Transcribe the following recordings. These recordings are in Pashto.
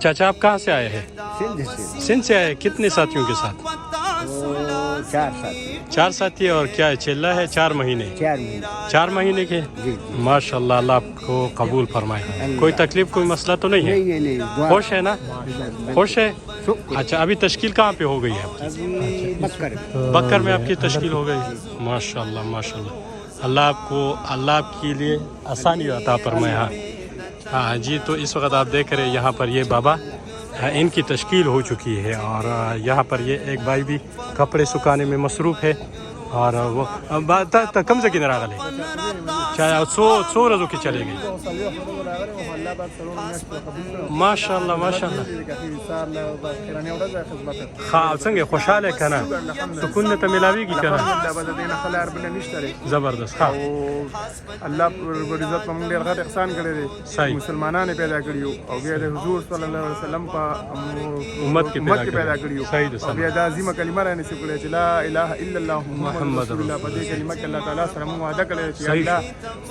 चाचा आप कहाँ से आए हैं? सिंध से। सिंध से आए। कितने साथियों के साथ? 4 साथी। 4 साथी। और क्या है, चिल्ला है 4 महीने? 4 महीने। 4 महीने के। जी। माशाल्लाह, अल्लाह आपको कबूल फरमाए। कोई तकलीफ कोई मसला तो नहीं है? नहीं। खुश है ना? खुश है। अच्छा, अभी तश्कील कहाँ पे हो गई है? अभी बक्कर में आपकी तश्कील हो गई। माशाल्लाह माशाल्लाह, अल्लाह आपके लिए आसानी अता फरमाए। हाँ जी, तो इस वक्त आप देख रहे हैं यहाँ पर ये बाबा, इनकी तश्कील हो चुकी है और यहाँ पर ये एक भाई भी कपड़े सुखाने में मसरूफ़ है। और वो कम से किन रागले चाहे 100 रोज़ों की चले गई। माशाल्लाह माशाल्लाह। हाँ संगे खुशहाल है कहना, सुकून ने तो मिलावी की कहना। ज़बरदस्त। हाँ अल्लाह इज़्ज़त में मुंडे रखा एहसान करे रे। सही। मुसलमाना ने पैदा करियो और ये हुजूर सल्लल्लाहु अलैहि वसल्लम का उम्मत के पैदा करियो। सही और ये दाज़िमा कलिमा रहने से बोले ला इलाहा इल्लल्लाह मुहम्मद रसूलुल्लाह पदे कलिमा के अल्लाह ताला सलाम वादा करे कि अल्लाह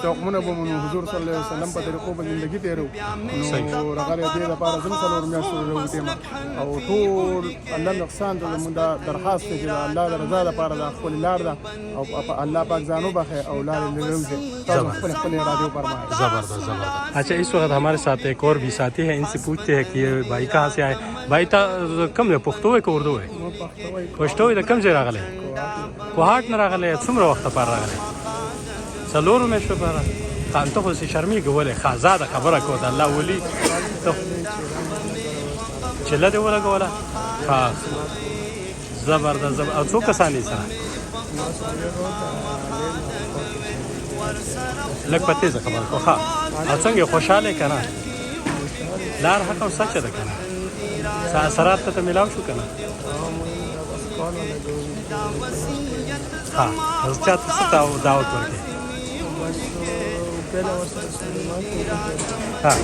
तोकमुन बमुन हुजूर सल्लल्लाहु अलैहि वसल्लम पर तरीक़ों पर जिंदगी तेरो नो रगारे दे दा पार जम सलोर में शुरू तेमा और طول अल्लाह नुकसान तो मुंडा दरखास्त के अल्लाह रज़ा दा पार दा खपल लार दा और अल्लाह पाक जानो बखे औलाद ले खपल इरादे पर मार। ज़बरदस्त ज़बरदस्त। अच्छा, इस वक्त हमारे साथ एक और भी साथी है, इनसे पूछते हैं कि ये भाई कहाँ से आए। भाई ता कम है, पुख्तो है कि उर्दू है? पुख्तो है। कम से रागले कोहाट न रागले सुमर वक्त पर रागले सलोर में शो पर खान तो खुद से शर्मी गोले खाजादा खबर को अल्लाह वली तो चिल्ला दे बोला गोला। हाँ ज़बरदस्त ज़बरदस्त। और सो कसानी सा लग पत्ते से खबर को। हाँ और संगे खुशहाल है कहना, लार हक और सच है कहना, सरात तो मिलाओ शू कहना। हाँ अच्छा तो दावत करके। हाँ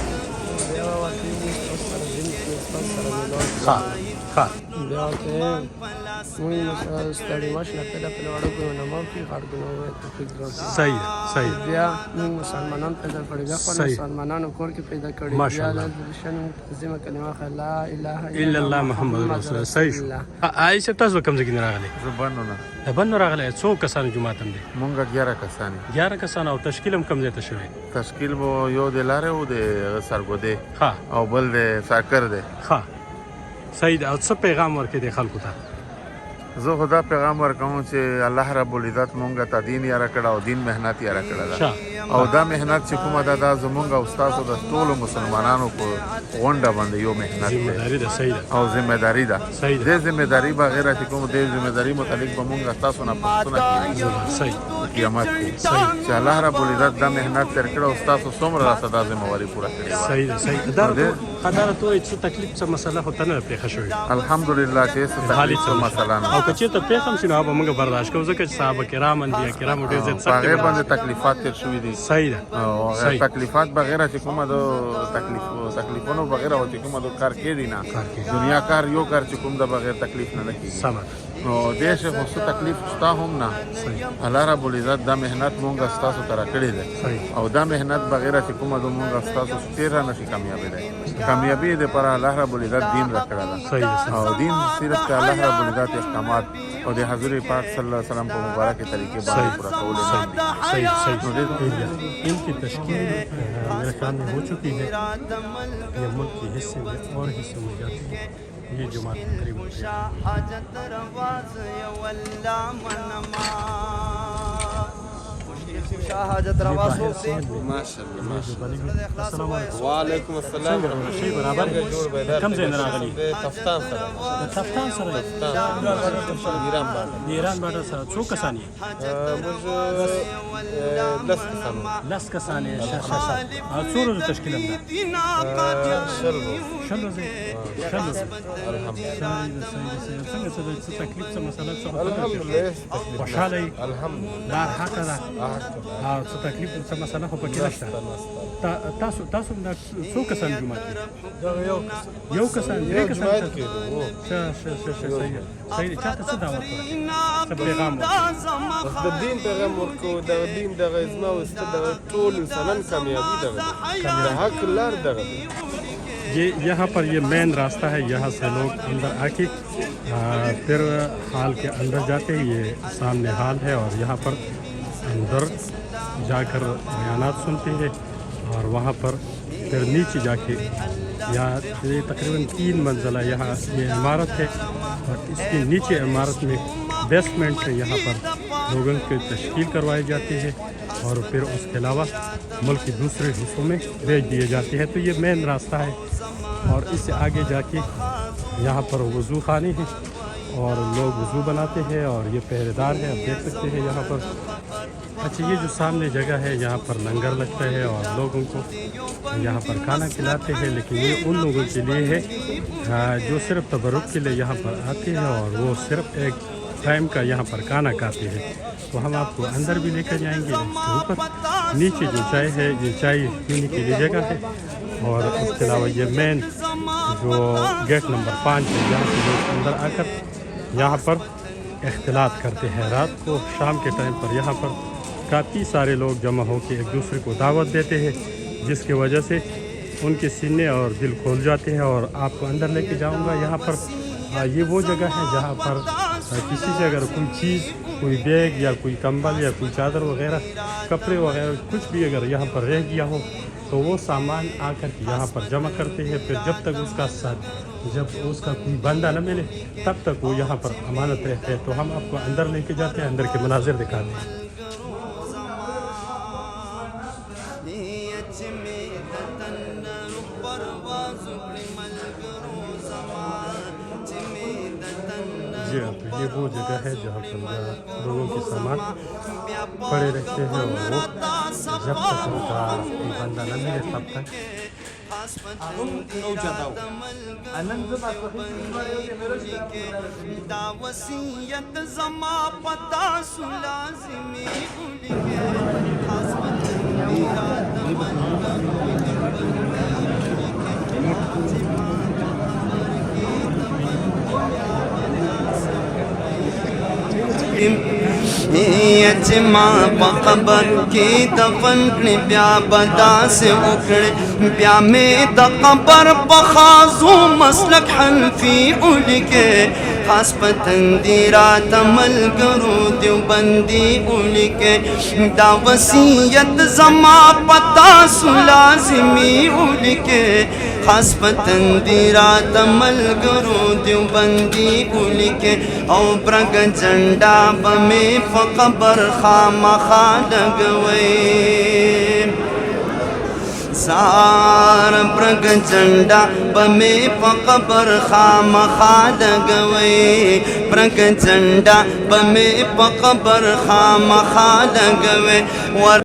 हाँ हाँ सही है सही इल्लल्लाह मुहम्मद रसूलुल्लाह। सही आइसे तاسو कम से किन रागले बन रागले 100 कसान जुमातम दे مونږ 11 کسان 11 کسان او تشکیلم کم زیاته شوی. تشکیل وو یو د لارې وو د سرګودې ها او بل د ساکر دی. ها سید او څه پیغام ورکړي د خلکو ته؟ زه خدا پیغام ورکوم چې الله رب العزت مونږ ته دین یاره کړه او دین مهنت یاره کړه او دا مهنت چې کومه دا زمونږ او تاسو د ټولو مسلمانانو په غونډه باندې یو مهنت دی او ذمہ داری ده. دې ذمہ داری بغیر چې کوم دې ذمہ داری متعلق به مونږ تاسو نه پوښتنه کوي قیامت کې چې الله رب العزت دا مهنت تر کړه او تاسو څومره راته ذمہ واری پوره کړې. صحیح خدای ته څه تکلیف څه مسله خو تنه پیښه شوې الحمدلله چې څه تکلیف څه مسله نه او که ته پیښه شنو به موږ برداشت کوو ځکه چې صحابه کرام انبیا کرام ډېر زیات سخت هغه باندې تکلیفات تیر شوې دي. صحیح ده او تکلیفات بغیر چې کومه د تکلیفونو بغیر او چې کومه د کار کې دي نه دنیا کار یو کار چې کوم د بغیر تکلیف نه لګي سمه نو دیش خو څه تکلیف شتا هم نه. الله رب العزت دا مهنت مونږ تاسو ته راکړې ده او دا مهنت بغیر چې کومه د مونږ تاسو ستیر نه شي کامیابی ده. کامیابی ده پر الله رب العزت دین راکړه ده او دین صرف ته الله رب العزت احکامات او د حضور پاک صلی الله علیه وسلم په مبارک طریقې باندې پورا کول نه دي. صحیح इनकी तश्कील मेरे ख्याल में हो चुकी है. ये मुल्क के हिस्से में और हिस्सों में जाती है ये जमात करीब شاهدت رواصل سے माशाल्लाह. अस्सलाम वालेकुम. وعلیکم السلام شي برابر کم ځای نه راغلی؟ تفتان سره تفتان سره ایران باندې ایران باندې سره څو کسان یې؟ موږ لس کسان څو ورځې تشکیل هم ده؟ شل ورځې الحمدلله. څنګه څه تکلیف څه مسله څه الحمدلله خوشاله یې؟ الحمدلله لار حق ده او څه تکلیف څه مسله خو پکې نشته. تاسو څو کسان جماعت دي؟ یو کسان درې کسان صحیح. چاته څه دعوت ورکړي څه پیغام ورکړي؟ د دین پیغام ورکو د دین د غزما او ست د ټول انسانان کامیابی دغه د حق لار دغه یہ یہاں پر یہ مین راستہ ہے, یہاں سے لوگ اندر آ کے پھر ہال کے اندر جاتے ہیں. یہ سامنے ہال ہے اور یہاں پر اندر جا کر بیانات سنتے ہیں اور وہاں پر پھر نیچے جا کے یہاں یہ تقریباً 3 منزلہ یہاں یہ عمارت ہے اور اس کے نیچے عمارت میں بیسمنٹ سے یہاں پر لوگوں کی تشکیل کروائی جاتی ہے اور پھر اس کے علاوہ ملک کے دوسرے حصوں میں بھیج دیے جاتے ہیں. تو یہ مین راستہ ہے اور اس سے آگے جا کے یہاں پر وضو خانے ہیں اور لوگ وضو بناتے ہیں اور یہ پہرے دار ہے, آپ دیکھ سکتے ہیں یہاں پر. اچھا, یہ جو سامنے جگہ ہے یہاں پر لنگر لگتا ہے اور لوگوں کو یہاں پر کھانا کھلاتے ہیں, لیکن یہ ان لوگوں کے لیے ہے جو صرف تبرک کے لیے یہاں پر آتے ہیں اور وہ صرف ایک ٹائم کا یہاں پر کھانا کھاتے ہیں. تو ہم آپ کو اندر بھی لے کر جائیں گے. اس کے اوپر نیچے جو چائے ہے یہ چائے پینے کے لیے جگہ ہے اور اس کے علاوہ یہ مین جو گیٹ نمبر 5 ہے جہاں سے لوگ اندر آ کر یہاں پر اختلاط کرتے ہیں. رات کو شام کے ٹائم پر یہاں پر کافی سارے لوگ جمع ہو کے ایک دوسرے کو دعوت دیتے ہیں, جس کی وجہ سے ان کے سینے اور دل کھول جاتے ہیں. اور آپ کو اندر لے کے جاؤں گا. یہاں پر یہ وہ جگہ ہے جہاں پر کسی سے اگر کوئی چیز, کوئی بیگ یا کوئی کمبل یا کوئی چادر وغیرہ, کپڑے وغیرہ کچھ بھی اگر یہاں پر رہ گیا ہو تو وہ سامان آ کر کے یہاں پر جمع کرتے ہیں. پھر جب تک اس کا کوئی بندہ نہ ملے تب تک وہ یہاں پر امانت رہتے ہیں. تو ہم آپ کو اندر لے کے جاتے ہیں, اندر کے مناظر دکھاتے ہیں. جی ہاں, تو یہ وہ جگہ ہے جہاں پر لوگوں کے سامان پڑے رہتے ہیں اور وہ جب تک ان کا کوئی بندہ نہ ملے تب تک. یجما بقبر کی دفن کړي بیا بدا سے وکړي بیا مې د قبر بخازو مسلک حنفی اولکه خاص پتندی رات ملګرو دیوبندی اولکه دا وصیت زما پتا سو لازمی اولکه خاص پتندی رات ملګرو دیوبندی اولکه او برګ جنډا بمې په قبر خامخا لګوي سار برګ جنډا بمې په قبر خامخا لګوي برګ جنډا بمې په قبر خامخا لګوي